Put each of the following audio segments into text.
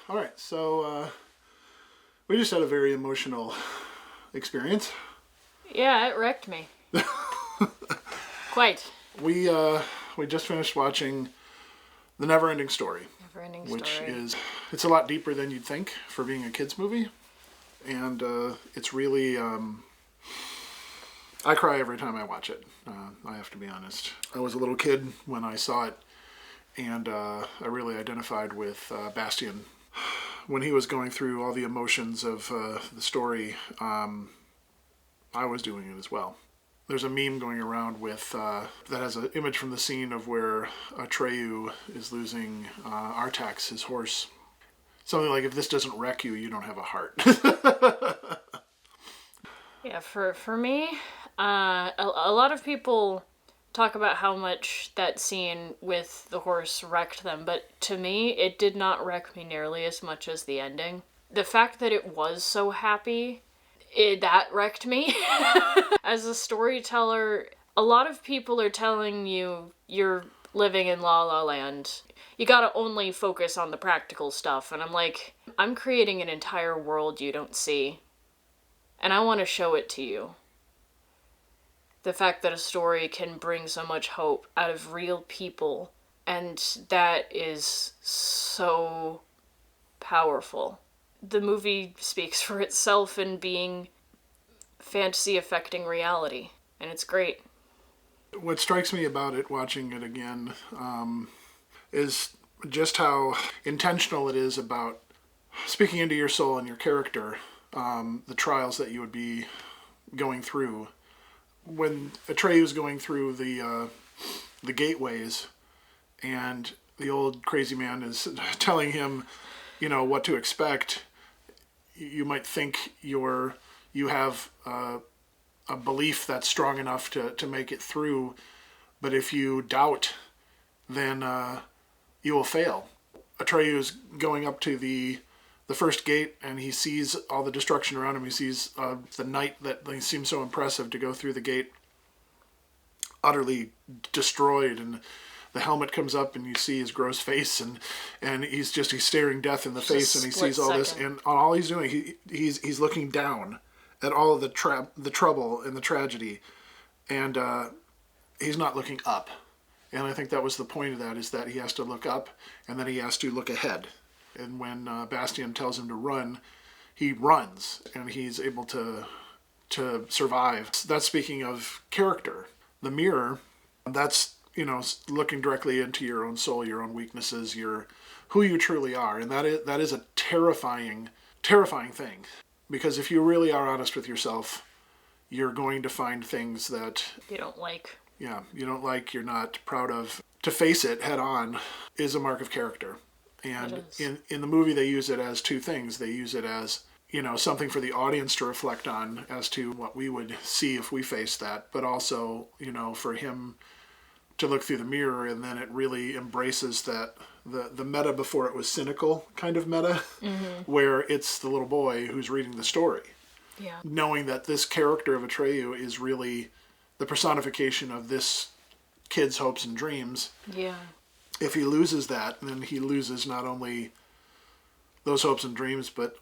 All right, so we just had a very emotional experience. Yeah, it wrecked me. Quite. We just finished watching the NeverEnding Story. NeverEnding Which Story. it's a lot deeper than you'd think for being a kid's movie. And it's really, I cry every time I watch it. I have to be honest. I was a little kid when I saw it, and I really identified with Bastian. When he was going through all the emotions of the story, I was doing it as well. There's a meme going around with that has an image from the scene of where Atreyu is losing Artax, his horse. Something like, if this doesn't wreck you, you don't have a heart. Yeah, for me, a lot of people talk about how much that scene with the horse wrecked them, but to me, it did not wreck me nearly as much as the ending. The fact that it was so happy, that wrecked me. As a storyteller, a lot of people are telling you you're living in La La Land. You gotta only focus on the practical stuff, and I'm like, I'm creating an entire world you don't see, and I want to show it to you. The fact that a story can bring so much hope out of real people, and that is so powerful. The movie speaks for itself in being fantasy affecting reality, and it's great. What strikes me about it, watching it again, is just how intentional it is about speaking into your soul and your character, the trials that you would be going through. When Atreyu is going through the gateways, and the old crazy man is telling him, what to expect, you might think you have a belief that's strong enough to make it through, but if you doubt, then you will fail. Atreyu is going up to the first gate, and he sees all the destruction around him. He sees the knight that seems so impressive to go through the gate utterly destroyed, and the helmet comes up, and you see his gross face, and he's staring death in the face, and he sees all this, and all he's doing, he's looking down at all of the trouble and the tragedy, and he's not looking up. And I think that was the point of that, is that he has to look up, and then he has to look ahead. And when Bastian tells him to run, he runs, and he's able to survive. That's speaking of character. The mirror, that's, looking directly into your own soul, your own weaknesses, who you truly are. And that is a terrifying thing. Because if you really are honest with yourself, you're going to find things that You don't like. Yeah, you don't like, you're not proud of. To face it head on is a mark of character. And in the movie, they use it as two things. They use it as, something for the audience to reflect on as to what we would see if we faced that. But also, for him to look through the mirror, and then it really embraces that the meta before it was cynical kind of meta, where it's the little boy who's reading the story. Yeah. Knowing that this character of Atreyu is really the personification of this kid's hopes and dreams. Yeah. If he loses that, then he loses not only those hopes and dreams, but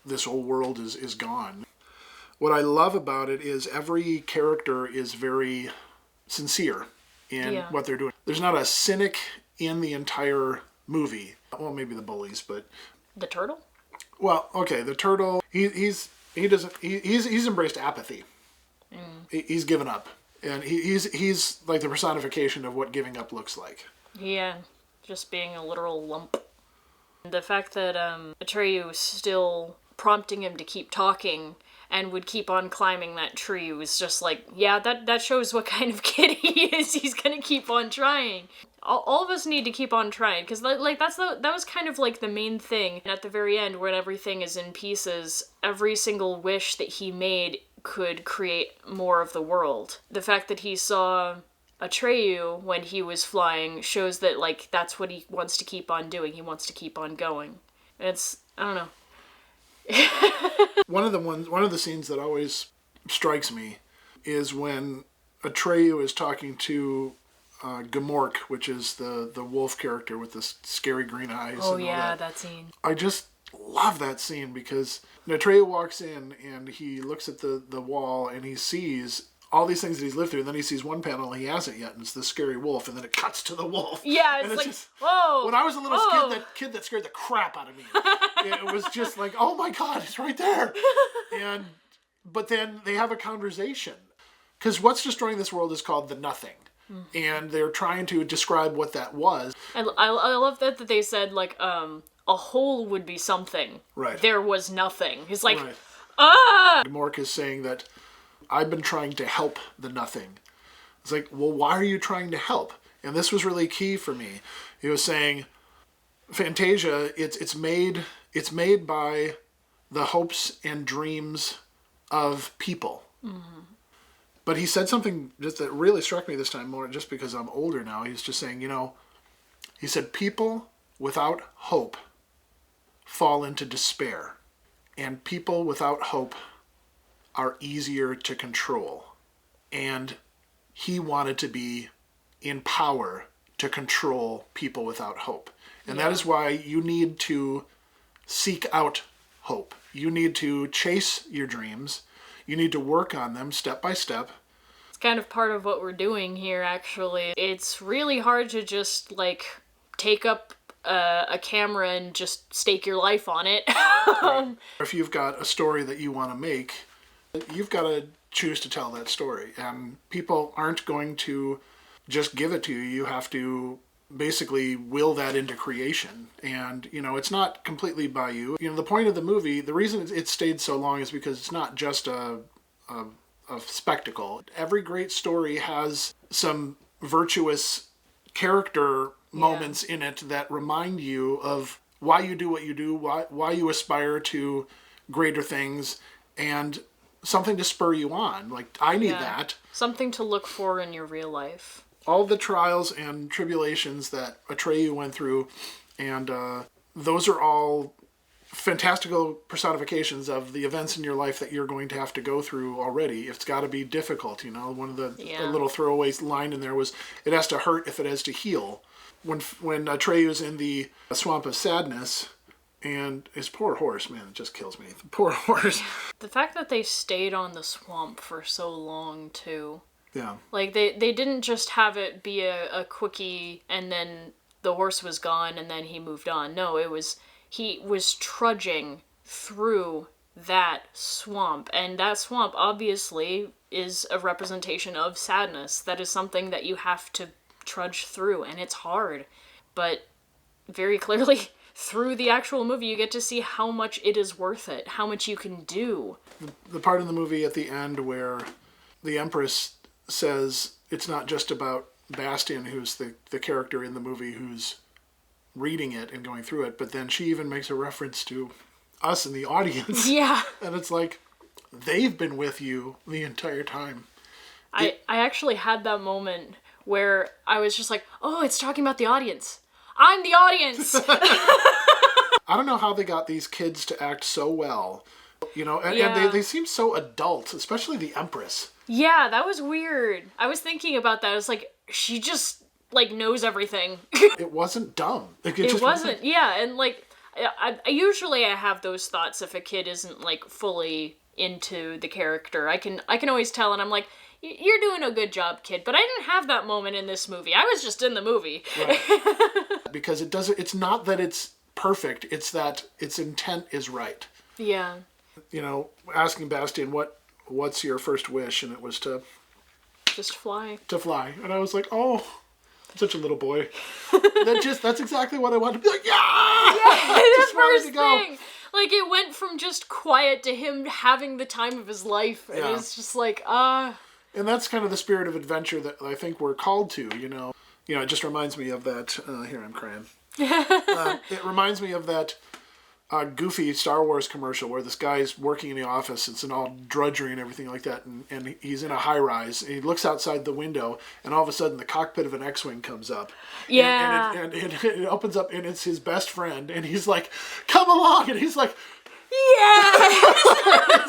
this whole world is gone. What I love about it is every character is very sincere in what they're doing. There's not a cynic in the entire movie. Well, maybe the bullies, but The turtle? well, okay, the turtle. He's embraced apathy. He's given up, and he's like the personification of what giving up looks like. Yeah, just being a literal lump. The fact that Atreyu was still prompting him to keep talking and would keep on climbing that tree was just like, yeah, that shows what kind of kid he is. He's gonna keep on trying. All of us need to keep on trying, because that was kind of like the main thing. And at the very end, when everything is in pieces, every single wish that he made could create more of the world. The fact that he saw Atreyu when he was flying shows that, that's what he wants to keep on doing. He wants to keep on going. It's, I don't know. One of the scenes that always strikes me is when Atreyu is talking to Gamork, which is the wolf character with the scary green eyes. Oh, and all yeah, that. that scene. I just love that scene because Atreyu walks in and he looks at the wall and he sees all these things that he's lived through, and then he sees one panel he hasn't yet, and it's the scary wolf, and then it cuts to the wolf. Yeah, it's like, just, whoa! When I was a little kid, that scared the crap out of me. It was just like, oh my god, it's right there! But then they have a conversation. Because what's destroying this world is called the Nothing. Mm-hmm. And they're trying to describe what that was. I love that they said, like, a hole would be something. Right. There was nothing. He's like, right. ah! Mork is saying that I've been trying to help the Nothing. It's like, well, why are you trying to help? And this was really key for me. He was saying, Fantasia, it's made by the hopes and dreams of people. Mm-hmm. But he said something just that really struck me this time more, just because I'm older now. He was just saying, he said, people without hope fall into despair. And people without hope are easier to control. And he wanted to be in power to control people without hope. And that is why you need to seek out hope. You need to chase your dreams. You need to work on them step by step. It's kind of part of what we're doing here, actually. It's really hard to just, like, take up a camera and just stake your life on it. Right. If you've got a story that you want to make, you've got to choose to tell that story. And people aren't going to just give it to you. You have to basically will that into creation. And, it's not completely by you. The point of the movie, the reason it stayed so long is because it's not just a spectacle. Every great story has some virtuous character moments in it that remind you of why you do what you do, why you aspire to greater things, and something to spur you on. Like, I need that. Something to look for in your real life. All the trials and tribulations that Atreyu went through, and those are all fantastical personifications of the events in your life that you're going to have to go through already. It's got to be difficult, One of the little throwaway line in there was, it has to hurt if it has to heal. When Atreyu's in the swamp of sadness, and his poor horse, man, it just kills me. The poor horse. The fact that they stayed on the swamp for so long, too. Yeah. Like, they didn't just have it be a quickie and then the horse was gone and then he moved on. No, he was trudging through that swamp. And that swamp, obviously, is a representation of sadness. That is something that you have to trudge through, and it's hard. But very clearly, through the actual movie, you get to see how much it is worth it, how much you can do. The part in the movie at the end where the Empress says it's not just about Bastian, who's the character in the movie who's reading it and going through it, but then she even makes a reference to us in the audience. Yeah. And it's like, they've been with you the entire time. I actually had that moment where I was just like, oh, it's talking about the audience. I'm the audience! I don't know how they got these kids to act so well. And they seem so adult, especially the Empress. Yeah, that was weird. I was thinking about that. I was like, she just, knows everything. It wasn't dumb. It wasn't, yeah. And, I usually have those thoughts if a kid isn't, fully into the character. I can always tell, and I'm like, you're doing a good job, kid. But I didn't have that moment in this movie. I was just in the movie. Right. Because it's not that it's perfect, it's that its intent is right. Yeah. Asking Bastian, what's your first wish? And it was to... just fly. To fly. And I was like, oh, I'm such a little boy. That's exactly what I wanted to be like, yeah! Yeah, just the wanted first to go. thing. It went from just quiet to him having the time of his life. And it's just And that's kind of the spirit of adventure that I think we're called to, it just reminds me of that, here I'm crying. It reminds me of that goofy Star Wars commercial where this guy's working in the office, it's an all drudgery and everything like that, and he's in a high-rise, and he looks outside the window, and all of a sudden the cockpit of an X-Wing comes up. Yeah. And it opens up, and it's his best friend, and he's like, come along, and he's like, yeah!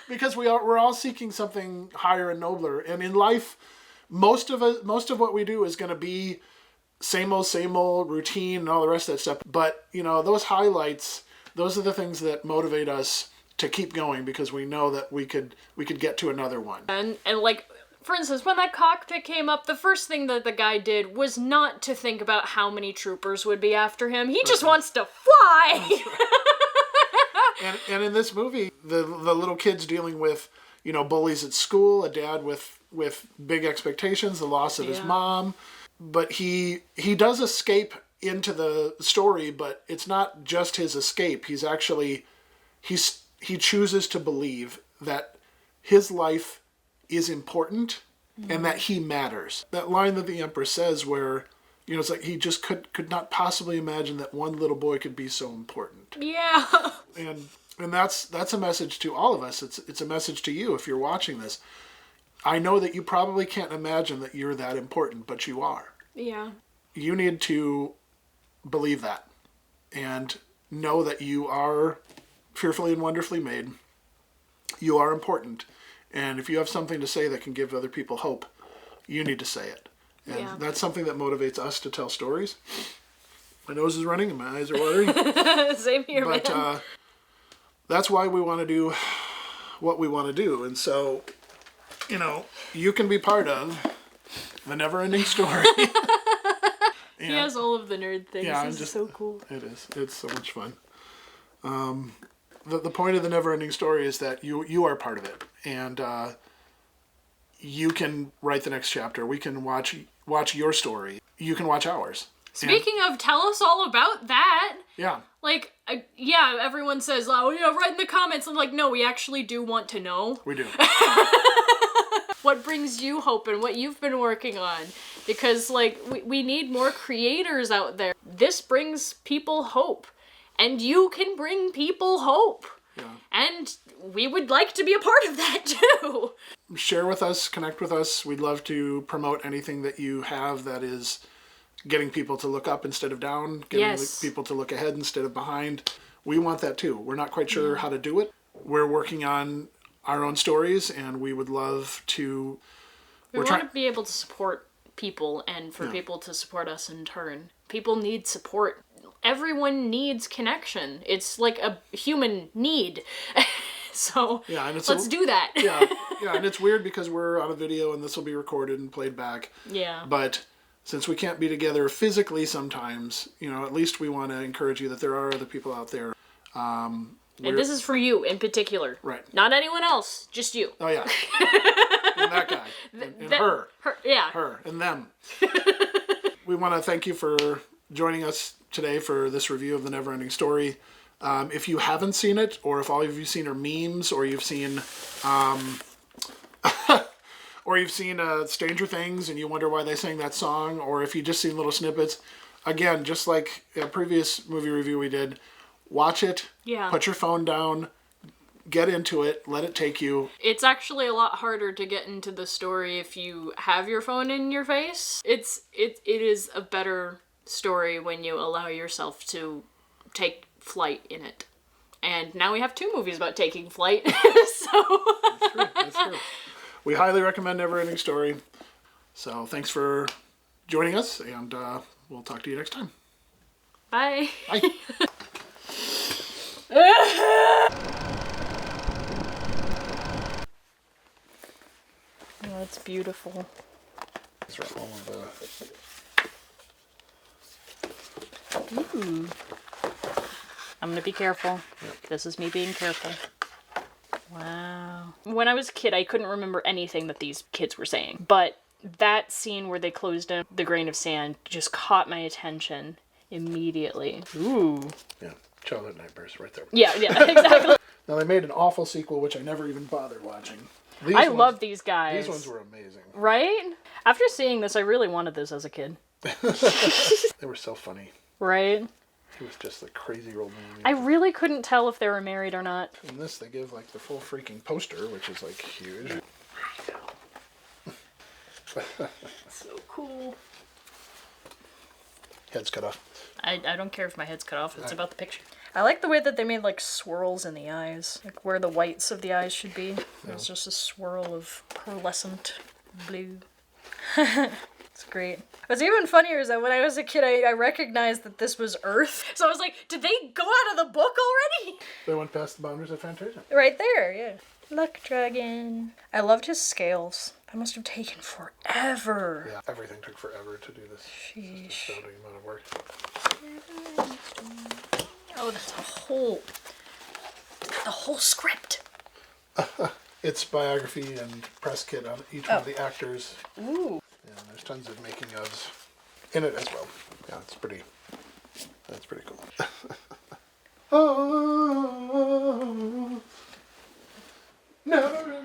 Because we're all seeking something higher and nobler, and in life, most of what we do is going to be same old routine and all the rest of that stuff. But, you know, those highlights, those are the things that motivate us to keep going, because we know that we could get to another one. And like, for instance, when that cockpit came up, the first thing that the guy did was not to think about how many troopers would be after him. He just wants to fly! And in this movie, the little kid's dealing with, you know, bullies at school, a dad with big expectations, the loss of his mom. But he does escape into the story, but it's not just his escape. He's actually, he chooses to believe that his life is important and that he matters. That line that the Emperor says where, you know, it's like he just could not possibly imagine that one little boy could be so important. Yeah. And that's a message to all of us. It's a message to you if you're watching this. I know that you probably can't imagine that you're that important, but you are. Yeah. You need to believe that and know that you are fearfully and wonderfully made. You are important. And if you have something to say that can give other people hope, you need to say it. And that's something that motivates us to tell stories. My nose is running and my eyes are watering. Same here, but, man. That's why we want to do what we want to do. And so, you know, you can be part of the NeverEnding Story. He has all of the nerd things. Yeah, this is so cool. It is. It's so much fun. The point of the NeverEnding Story is that you are part of it. And you can write the next chapter. We can watch your story. You can watch ours. Speaking of, tell us all about that. Yeah. Like, yeah, everyone says, oh, yeah, write in the comments. I'm like, no, we actually do want to know. We do. What brings you hope and what you've been working on. Because, like, we need more creators out there. This brings people hope. And you can bring people hope. Yeah. And we would like to be a part of that, too. Share with us, connect with us. We'd love to promote anything that you have that is getting people to look up instead of down, getting people to look ahead instead of behind. We want that too. We're not quite sure how to do it. We're working on our own stories, and we would love to... We want to be able to support people and for people to support us in turn. People need support. Everyone needs connection. It's like a human need. So let's do that. Yeah, and it's weird because we're on a video and this will be recorded and played back. Yeah. But since we can't be together physically sometimes, you know, at least we want to encourage you that there are other people out there. And this is for you in particular. Right. Not anyone else, just you. Oh, yeah. And that guy. And her. Yeah. Her. And them. We want to thank you for joining us today for this review of the NeverEnding Story. If you haven't seen it, or if all of you've seen are memes, or you've seen... or you've seen Stranger Things and you wonder why they sang that song, or if you've just seen little snippets, again, just like a previous movie review we did, watch it, put your phone down, get into it, let it take you. It's actually a lot harder to get into the story if you have your phone in your face. It is a better story when you allow yourself to take flight in it. And now we have 2 movies about taking flight, so... That's true. We highly recommend NeverEnding Story. So thanks for joining us, and we'll talk to you next time. Bye. Bye. Oh, that's beautiful. That's right, all of Ooh. I'm gonna be careful. This is me being careful. Wow. When I was a kid, I couldn't remember anything that these kids were saying. But that scene where they closed in the grain of sand just caught my attention immediately. Ooh. Yeah, childhood nightmares right there. Yeah, exactly. Now, they made an awful sequel, which I never even bothered watching. I love these guys. These ones were amazing. Right? After seeing this, I really wanted this as a kid. They were so funny. Right? It was just a crazy old movie. I really couldn't tell if they were married or not. In this, they give, like, the full freaking poster, which is, like, huge. So cool. Head's cut off. I don't care if my head's cut off. It's about the picture. I like the way that they made, like, swirls in the eyes. Like, where the whites of the eyes should be. It's just a swirl of pearlescent blue. It's great. What's even funnier is that when I was a kid, I recognized that this was Earth. So I was like, did they go out of the book already? They went past the boundaries of Fantasia. Right there, yeah. Luck Dragon. I loved his scales. That must have taken forever. Yeah, everything took forever to do this. Sheesh. It's just astounding amount of work. Oh, that's the whole script. It's biography and press kit on each one of the actors. Ooh. Yeah, there's tons of making ofs in it as well. Yeah, that's pretty cool. Oh, never